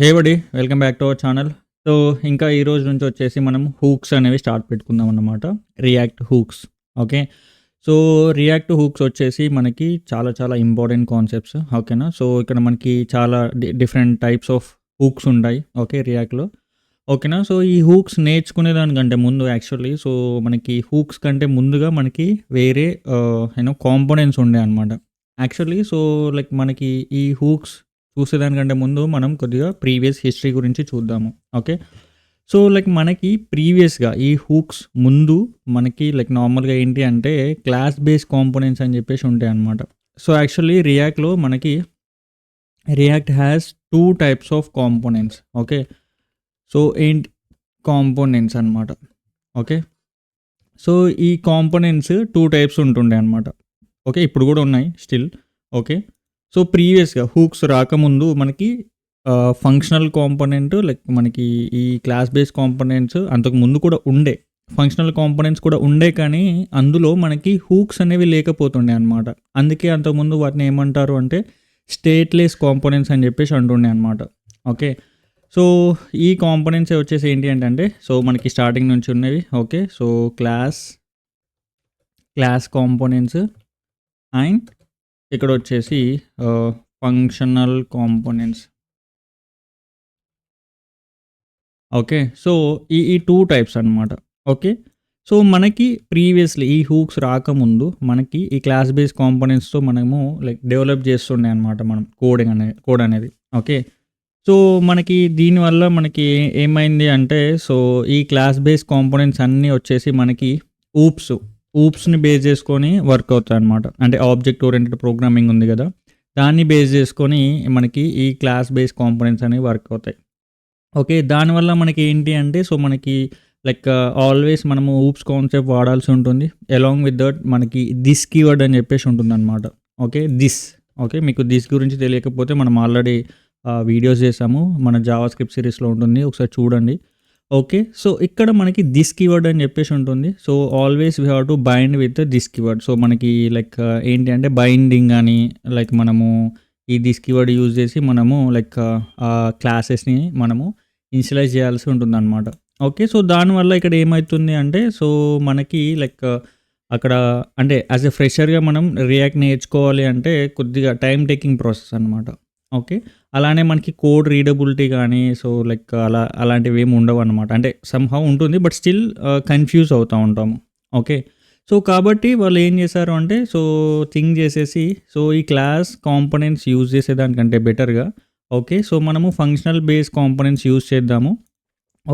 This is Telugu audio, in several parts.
Hey buddy welcome back to our channel. So ఇంకా ఈ రోజు నుంచి వచ్చేసి మనం హూక్స్ అనేవి స్టార్ట్ పెట్టుకుందాం అన్నమాట. React hooks. Okay. So react hooks వచ్చేసి మనకి చాలా చాలా ఇంపార్టెంట్ కాన్సెప్ట్స్. ఓకేనా. సో ఇక్కడ మనకి చాలా డిఫరెంట్ టైప్స్ ఆఫ్ హూక్స్ ఉంటాయి. ఓకే రియాక్ట్లో. ఓకేనా. సో ఈ హూక్స్ నేర్చుకునే దానికంటే ముందు యాక్చువల్లీ సో మనకి హూక్స్ కంటే ముందుగా మనకి వేరే కాంపోనెంట్స్ ఉండే అనమాట. యాక్చువల్లీ సో లైక్ మనకి ఈ హూక్స్ చూసేదానికంటే ముందు మనం కొద్దిగా ప్రీవియస్ హిస్టరీ గురించి చూద్దాము. ఓకే. సో లైక్ మనకి ప్రీవియస్గా ఈ హూక్స్ ముందు మనకి లైక్ నార్మల్గా ఏంటి అంటే క్లాస్ బేస్ కాంపోనెంట్స్ అని చెప్పేసి ఉంటాయి అన్నమాట. సో యాక్చువల్లీ రియాక్ట్లో మనకి react has 2 types of components. Okay. So ఏంటి కాంపోనెంట్స్ అనమాట. ఓకే. సో ఈ కాంపోనెంట్స్ 2 టైప్స్ ఉంటుండే అనమాట. ఓకే. ఇప్పుడు కూడా ఉన్నాయి స్టిల్. ఓకే. సో ప్రీవియస్గా హూక్స్ రాకముందు మనకి ఫంక్షనల్ కాంపోనెంట్ లైక్ మనకి ఈ క్లాస్ బేస్ కాంపోనెంట్స్ అంతకు ముందు కూడా ఉండే, ఫంక్షనల్ కాంపోనెంట్స్ కూడా ఉండే, కానీ అందులో మనకి హూక్స్ అనేవి లేకపోతుండే అనమాట. అందుకే అంతకుముందు వాటిని ఏమంటారు అంటే స్టేట్లెస్ కాంపోనెంట్స్ అని చెప్పేసి అంటుండే అనమాట. ఓకే. సో ఈ కాంపోనెంట్స్ వచ్చేసి ఏంటి అంటే సో మనకి స్టార్టింగ్ నుంచి ఉన్నవి. Okay. So class components and ఇక్కడ వచ్చేసి ఫంక్షనల్ కాంపోనెంట్స్. ఓకే. సో ఈ 2 టైప్స్ అనమాట. ఓకే. సో మనకి ప్రీవియస్లీ ఈ హూక్స్ రాకముందు మనకి ఈ క్లాస్ బేస్ కాంపోనెంట్స్తో మనము లైక్ డెవలప్ చేస్తుండే అనమాట మనం కోడ్ అనేది. ఓకే. సో మనకి దీనివల్ల మనకి ఏమైంది అంటే సో ఈ క్లాస్ బేస్ కాంపోనెంట్స్ అన్నీ వచ్చేసి మనకి ఊప్స్ని బేస్ చేసుకొని వర్క్ అవుతాయి అనమాట. అంటే ఆబ్జెక్ట్ ఓరియంటెడ్ ప్రోగ్రామింగ్ ఉంది కదా, దాన్ని బేస్ చేసుకొని మనకి ఈ క్లాస్ బేస్ కాంపోనెంట్స్ అనేవి వర్క్ అవుతాయి. ఓకే. దానివల్ల మనకి ఏంటి అంటే సో మనకి లైక్ ఆల్వేస్ మనము ఊప్స్ కాన్సెప్ట్ వాడాల్సి ఉంటుంది. అలాంగ్ విత్ దట్ మనకి దిస్ కీవర్డ్ అని చెప్పేసి ఉంటుందన్నమాట. ఓకే. ఓకే. మీకు దిస్ గురించి తెలియకపోతే మనం ఆల్రెడీ వీడియోస్ చేసాము, మన జావా స్క్రిప్ట్ సిరీస్లో ఉంటుంది, ఒకసారి చూడండి. ఓకే. సో ఇక్కడ మనకి దిస్ కీవర్డ్ అని చెప్పేసి ఉంటుంది. So always we have to bind with this keyword. So మనకి లైక్ ఏంటి అంటే బైండింగ్ అని లైక్ మనము ఈ దిస్ కీవర్డ్ యూజ్ చేసి మనము లైక్ ఆ క్లాసెస్ని మనము ఇనిషియలైజ్ చేయాల్సి ఉంటుందన్నమాట. ఓకే. సో దానివల్ల ఇక్కడ ఏమవుతుంది అంటే సో మనకి లైక్ అక్కడ అంటే యాజ్ ఎ ఫ్రెషర్గా మనం రియాక్ట్ నేర్చుకోవాలి అంటే కొద్దిగా టైం టేకింగ్ ప్రాసెస్ అనమాట. ఓకే. అలానే మనకి కోడ్ రీడబిలిటీ కానీ సో లైక్ అలాంటివి ఏమి ఉండవు అనమాట. అంటే సమ్హౌ ఉంటుంది, బట్ స్టిల్ కన్ఫ్యూజ్ అవుతూ ఉంటాము. ఓకే. సో కాబట్టి వాళ్ళు ఏం చేశారు అంటే సో థింక్ చేసేసి సో ఈ క్లాస్ కాంపోనెంట్స్ యూజ్ చేసేదానికంటే బెటర్గా ఓకే సో మనము ఫంక్షనల్ బేస్ కాంపోనెంట్స్ యూజ్ చేద్దాము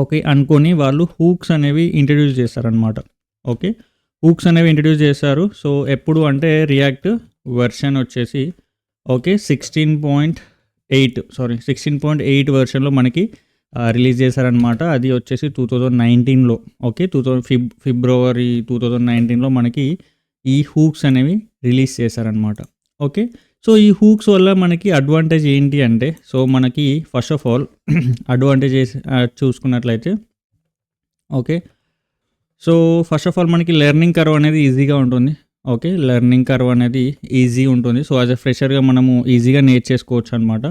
ఓకే అనుకొని వాళ్ళు హూక్స్ అనేవి ఇంట్రడ్యూస్ చేస్తారనమాట. ఓకే. హూక్స్ అనేవి ఇంట్రడ్యూస్ చేశారు. సో ఎప్పుడు అంటే రియాక్ట్ వెర్షన్ వచ్చేసి ఓకే 16.8 వెర్షన్లో మనకి రిలీజ్ చేశారనమాట. అది వచ్చేసి 2019లో. ఓకే. ఫిబ్రవరి 2019లో మనకి ఈ హూక్స్ అనేవి రిలీజ్ చేశారనమాట. ఓకే. సో ఈ హూక్స్ వల్ల మనకి అడ్వాంటేజ్ ఏంటి అంటే సో మనకి ఫస్ట్ ఆఫ్ ఆల్ అడ్వాంటేజెస్ చూసుకున్నట్లయితే okay so first of all మనకి లెర్నింగ్ కర్వ్ అనేది ఈజీగా ఉంటుంది. ఓకే. లెర్నింగ్ కర్వ్ అనేది ఈజీ ఉంటుంది. సో యాజ్ ఎ ఫ్రెషర్గా మనము ఈజీగా నేర్చేసుకోవచ్చు అనమాట.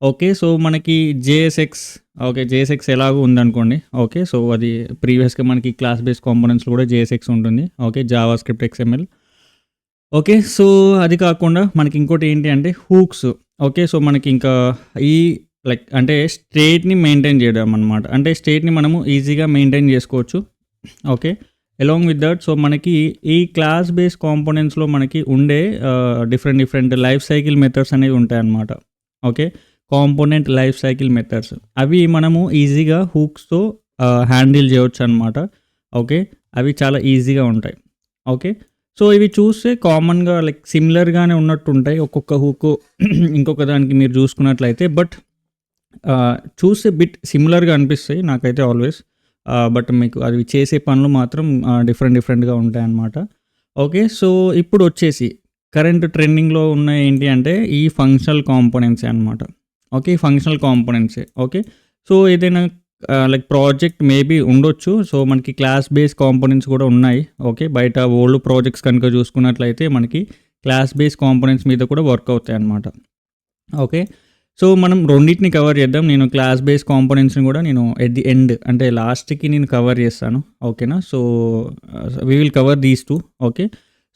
ఓకే. సో మనకి జేఎస్ఎక్స్ ఎలాగో ఉందనుకోండి. ఓకే. సో అది ప్రీవియస్గా మనకి క్లాస్ బేస్ కాంపోనెంట్స్లో కూడా జేఎస్ఎక్స్ ఉంటుంది. Okay. Java script XML. Okay. So అది కాకుండా మనకి ఇంకోటి ఏంటి అంటే హూక్స్. ఓకే. సో మనకి ఇంకా ఈ లైక్ అంటే స్టేట్ని మెయింటైన్ చేయడం అనమాట. అంటే స్టేట్ని మనము ఈజీగా మెయింటైన్ చేసుకోవచ్చు. Okay. Along with that so మనకి ఈ క్లాస్ బేస్ కాంపోనెంట్స్లో మనకి ఉండే డిఫరెంట్ లైఫ్ సైకిల్ మెథడ్స్ అనేవి ఉంటాయన్నమాట. Okay. Component life cycle methods అవి మనము ఈజీగా హూక్స్తో హ్యాండిల్ చేయవచ్చు అనమాట. ఓకే. అవి చాలా ఈజీగా ఉంటాయి. ఓకే. సో ఇవి చూస్తే కామన్గా లైక్ సిమిలర్గానే ఉన్నట్టు ఉంటాయి ఒక్కొక్క హూక్ ఇంకొక దానికి మీరు చూసుకున్నట్లయితే, బట్ చూస్తే బిట్ సిమిలర్గా అనిపిస్తాయి నాకైతే ఆల్వేస్. బట్ మీకు అవి చేసే పనులు మాత్రం డిఫరెంట్గా ఉంటాయన్నమాట. ఓకే. సో ఇప్పుడు వచ్చేసి కరెంట్ ట్రెండింగ్లో ఉన్న ఏంటి అంటే ఈ ఫంక్షనల్ కాంపోనెంట్సే అనమాట. ఓకే. ఫంక్షనల్ కాంపోనెంట్సే. ఓకే. సో ఏదైనా లైక్ ప్రాజెక్ట్ మేబీ ఉండొచ్చు. సో మనకి క్లాస్ బేస్ కాంపోనెంట్స్ కూడా ఉన్నాయి. ఓకే. బయట ఓల్డ్ ప్రాజెక్ట్స్ కనుక చూసుకున్నట్లయితే మనకి క్లాస్ బేస్ కాంపోనెంట్స్ మీద కూడా వర్క్ అవుతాయి అన్నమాట. ఓకే. సో మనం రెండిటిని కవర్ చేద్దాం. నేను క్లాస్ బేస్ కాంపోనెంట్స్‌ని కూడా నేను ఎట్ ది ఎండ్ అంటే లాస్ట్‌కి నేను కవర్ చేస్తాను. ఓకేనా. So we will cover these 2. Okay.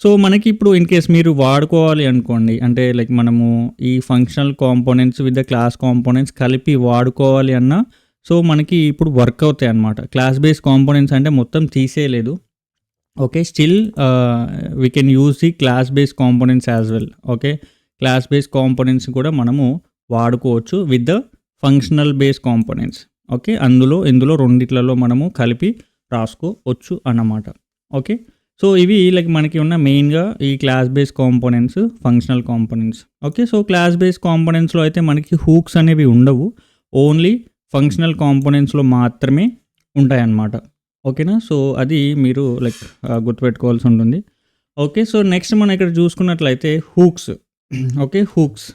So మనకి ఇప్పుడు ఇన్ కేస్ మీరు వాడుకోవాలి అనుకోండి, అంటే లైక్ మనము ఈ functional components with the class components కలిపి వాడుకోవాలి అన్నా సో మనకి ఇప్పుడు వర్క్ అవుతాయి అన్నమాట. క్లాస్ బేస్ కాంపోనెంట్స్ అంటే మొత్తం తీసేయలేదు. Okay. Still we can use the class base components as well. Okay. Class base components కూడా మనము వాడుకోవచ్చు with the functional base components. Okay. ఇందులో రెండిట్లలో మనము కలిపి రాసుకోవచ్చు అన్నమాట. ఓకే. సో ఇవి లైక్ మనకి ఉన్న మెయిన్‌గా ఈ class base components, functional components. Okay. So class base కాంపోనెంట్స్‌లో అయితే మనకి హూక్స్ అనేవి ఉండవు. ఓన్లీ ఫంక్షనల్ కాంపోనెంట్స్‌లో మాత్రమే ఉంటాయన్నమాట. ఓకేనా. సో అది మీరు లైక్ గుర్తుపెట్టుకోవాల్సి ఉంటుంది. ఓకే. సో నెక్స్ట్ మనం ఇక్కడ చూసుకున్నట్లయితే హూక్స్. ఓకే. హూక్స్.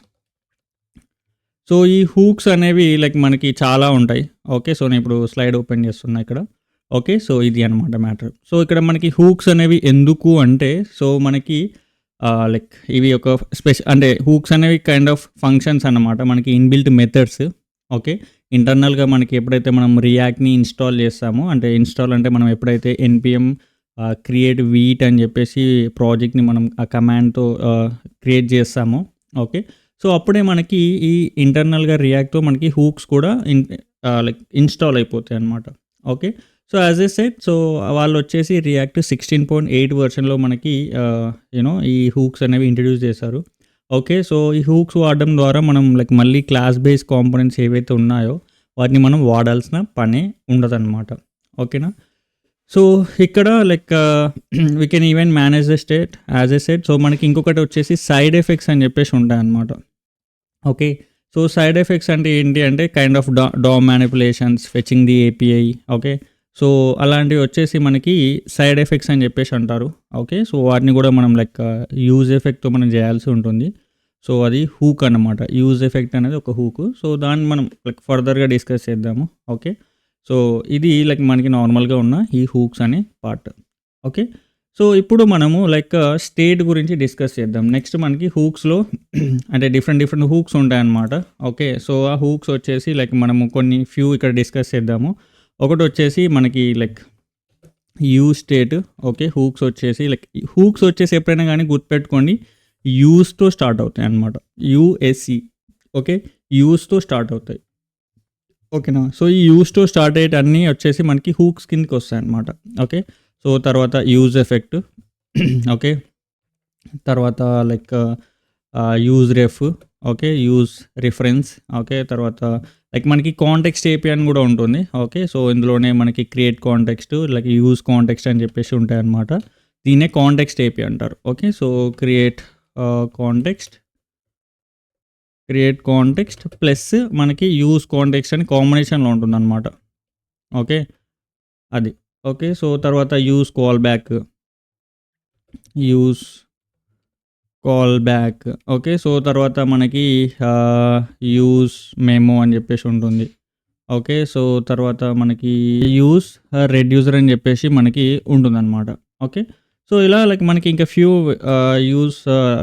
సో ఈ హూక్స్ అనేవి లైక్ మనకి చాలా ఉంటాయి. ఓకే. సో నేను ఇప్పుడు స్లైడ్ ఓపెన్ చేస్తున్నా ఇక్కడ. ఓకే. సో ఇది అనమాట మ్యాటర్. సో ఇక్కడ మనకి హూక్స్ అనేవి ఎందుకు అంటే సో మనకి లైక్ ఇవి ఒక అంటే హూక్స్ అనేవి కైండ్ ఆఫ్ ఫంక్షన్స్ అన్నమాట. మనకి ఇన్‌బిల్ట్ మెథడ్స్. ఓకే. ఇంటర్నల్‌గా మనకి ఎప్పుడైతే మనం రియాక్ట్‌ని ఇన్‌స్టాల్ చేస్తామో, అంటే ఇన్‌స్టాల్ అంటే మనం ఎప్పుడైతే ఎన్‌పిఎం క్రియేట్ వీట్ అని చెప్పేసి ప్రాజెక్ట్‌ని మనం ఆ కమాండ్‌తో క్రియేట్ చేస్తామో, ఓకే. సో అప్పుడే మనకి ఈ ఇంటర్నల్‌గా రియాక్ట్‌తో మనకి హూక్స్ కూడా లైక్ ఇన్‌స్టాల్ అయిపోతాయి అన్నమాట. Okay. So as I said so వాళ్ళొచ్చేసి రియాక్ట్ 16.8 వెర్షన్‌లో మనకి ఈ హూక్స్ అనేవి ఇంట్రడ్యూస్ చేశారు. ఓకే. సో ఈ హూక్స్ వాడడం ద్వారా మనం లైక్ మళ్ళీ క్లాస్ బేస్ కాంపోనెంట్స్ ఏవైతే ఉన్నాయో వాటిని మనం వాడాల్సిన పనే ఉండదన్నమాట. ఓకేనా. సో ఇక్కడ like we can even manage the state as I said. So మనకి ఇంకొకటి వచ్చేసి సైడ్ ఎఫెక్ట్స్ అని చెప్పేసి ఉంటాయన్నమాట. ఓకే. సో సైడ్ ఎఫెక్ట్స్ అంటే ఏంటి అంటే kind of DOM manipulations, fetching the API. Okay. So అలాంటివి వచ్చేసి మనకి సైడ్ ఎఫెక్ట్స్ అని చెప్పేసి అంటారు. ఓకే. సో వాటిని కూడా మనం లైక్ యూజ్ ఎఫెక్ట్‌తో మనం చేయాల్సి ఉంటుంది. సో అది హూక్ అన్నమాట. యూజ్ ఎఫెక్ట్ అనేది ఒక హూక్. సో దాన్ని మనం లైక్ ఫర్దర్‌గా డిస్కస్ చేద్దాము. ఓకే. సో ఇది లైక్ మనకి నార్మల్‌గా ఉన్న ఈ హూక్స్ అనే పార్ట్. ఓకే. సో ఇప్పుడు మనము లైక్ స్టేట్ గురించి డిస్కస్ చేద్దాం. నెక్స్ట్ మనకి హూక్స్‌లో అంటే డిఫరెంట్ హూక్స్ ఉంటాయన్నమాట. ఓకే. సో ఆ హూక్స్ వచ్చేసి లైక్ మనము కొన్ని ఫ్యూ ఇక్కడ డిస్కస్ చేద్దాము. ఒకటి వచ్చేసి మనకి like use state. Okay. Hooks వచ్చేసి ఎప్పుడైనా కానీ గుర్తుపెట్టుకోండి యూజ్‌తో స్టార్ట్ అవుతాయి అన్నమాట. యూఎస్ఈ. ఓకే. యూజ్‌తో స్టార్ట్ అవుతాయి. ఓకేనా. సో ఈ యూజ్‌తో స్టార్ట్ అయ్యేటన్నీ వచ్చేసి మనకి హూక్స్ కిందకి వస్తాయన్నమాట. ఓకే. సో తర్వాత యూజ్ ఎఫెక్ట్. ఓకే. తర్వాత like use ref. Okay. Use reference. Okay. తర్వాత లైక్ మనకి కాంటెక్స్ట్ ఏపీ అని కూడా ఉంటుంది. ఓకే. సో ఇందులోనే మనకి create context, like use context అని చెప్పేసి ఉంటాయన్నమాట. దీన్నే కాంటెక్స్ట్ ఏపీ అంటారు. Okay. So create context plus మనకి యూజ్ కాంటెక్స్ట్ అని కాంబినేషన్లో ఉంటుందన్నమాట. ఓకే. అది. ఓకే. సో తర్వాత use call back. Okay. So తర్వాత మనకి యూజ్ మెమో అని చెప్పేసి ఉంటుంది. ఓకే. సో తర్వాత మనకి యూజ్ రెడ్యూసర్ అని చెప్పేసి మనకి ఉంటుందన్నమాట. ఓకే. సో ఇలా లైక్ మనకి ఇంకా ఫ్యూ యూజ్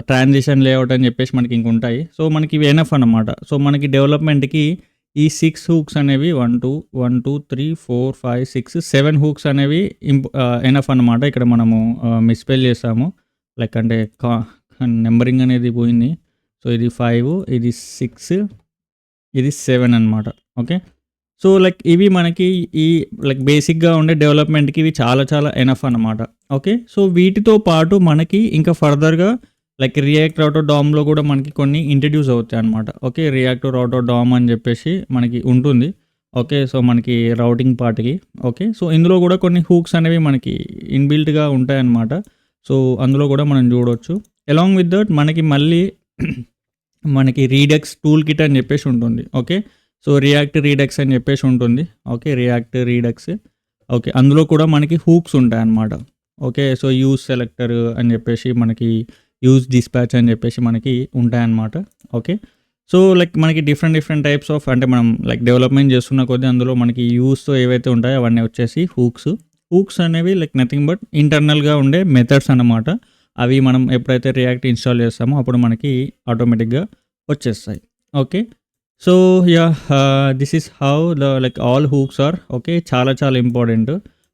ట్రాన్సిషన్ లేఅవుట్ అని చెప్పేసి మనకి ఇంక ఉంటాయి. సో మనకి ఇవి ఎనఫ్ అన్నమాట. సో మనకి డెవలప్మెంట్‌కి ఈ 6 హూక్స్ అనేవి 1, 2, 3, 4, 5, 6, 7 హూక్స్ అనేవి ఎనఫ్ అన్నమాట. ఇక్కడ మనము మిస్‌స్పెల్ చేసాము. లైక్ అంటే నెంబరింగ్ అనేది పోయింది. సో ఇది 5, ఇది 6, ఇది 7 అన్నమాట. ఓకే. సో లైక్ ఇవి మనకి ఈ లైక్ బేసిక్‌గా ఉండే డెవలప్మెంట్‌కి ఇవి చాలా ఎనఫ్ అన్నమాట. ఓకే. సో వీటితో పాటు మనకి ఇంకా ఫర్దర్‌గా లైక్ రియాక్ట్ రౌటర్ డామ్‌లో కూడా మనకి కొన్ని ఇంట్రడ్యూస్ అవుతాయి అన్నమాట. ఓకే. రియాక్ట్ రౌటర్ డామ్ అని చెప్పేసి మనకి ఉంటుంది. ఓకే. సో మనకి రౌటింగ్ పార్ట్‌కి. ఓకే. సో ఇందులో కూడా కొన్ని హూక్స్ అనేవి మనకి ఇన్‌బిల్ట్‌గా ఉంటాయన్నమాట. సో అందులో కూడా మనం చూడొచ్చు. అలాంగ్ విత్ దట్ మనకి మళ్ళీ మనకి రీడక్స్ టూల్ కిట్ అని చెప్పేసి ఉంటుంది. ఓకే. సో రియాక్ట్ రీడక్స్ అని చెప్పేసి ఉంటుంది. ఓకే. రియాక్ట్ రీడక్స్. ఓకే. అందులో కూడా మనకి హూక్స్ ఉంటాయన్నమాట. ఓకే. సో యూజ్ సెలెక్టర్ అని చెప్పేసి మనకి యూజ్ డిస్పాచ్ అని చెప్పేసి మనకి ఉంటాయన్నమాట. ఓకే. సో లైక్ మనకి డిఫరెంట్ టైప్స్ ఆఫ్ అంటే మనం లైక్ డెవలప్మెంట్ చేస్తున్న కొద్దీ అందులో మనకి యూజ్తో ఏవైతే ఉంటాయో అవన్నీ వచ్చేసి హూక్స్ అనేవి లైక్ నథింగ్ బట్ ఇంటర్నల్గా ఉండే మెథడ్స్ అన్నమాట. అవి మనం ఎప్పుడైతే రియాక్ట్ ఇన్స్టాల్ చేస్తామో అప్పుడు మనకి ఆటోమేటిక్గా వచ్చేస్తాయి. Okay. So this is how the like all hooks are okay. చాలా చాలా ఇంపార్టెంట్.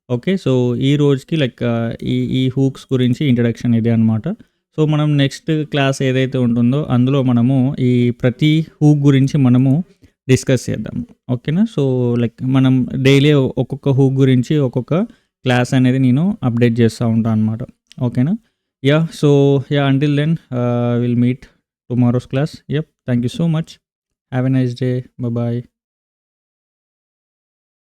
ఓకే. సో ఈ రోజుకి లైక్ ఈ హూక్స్ గురించి ఇంట్రడక్షన్ ఇదే అనమాట. సో మనం నెక్స్ట్ క్లాస్ ఏదైతే ఉంటుందో అందులో మనము ఈ ప్రతి హూక్ గురించి మనము డిస్కస్ చేద్దాం. ఓకేనా. సో లైక్ మనం డైలీ ఒక్కొక్క హూక్ గురించి ఒక్కొక్క క్లాస్ అనేది నేను అప్డేట్ చేస్తూ ఉంటాను అనమాట. ఓకేనా. So until then will meet tomorrow's class. Thank you so much. Have a nice day. Bye.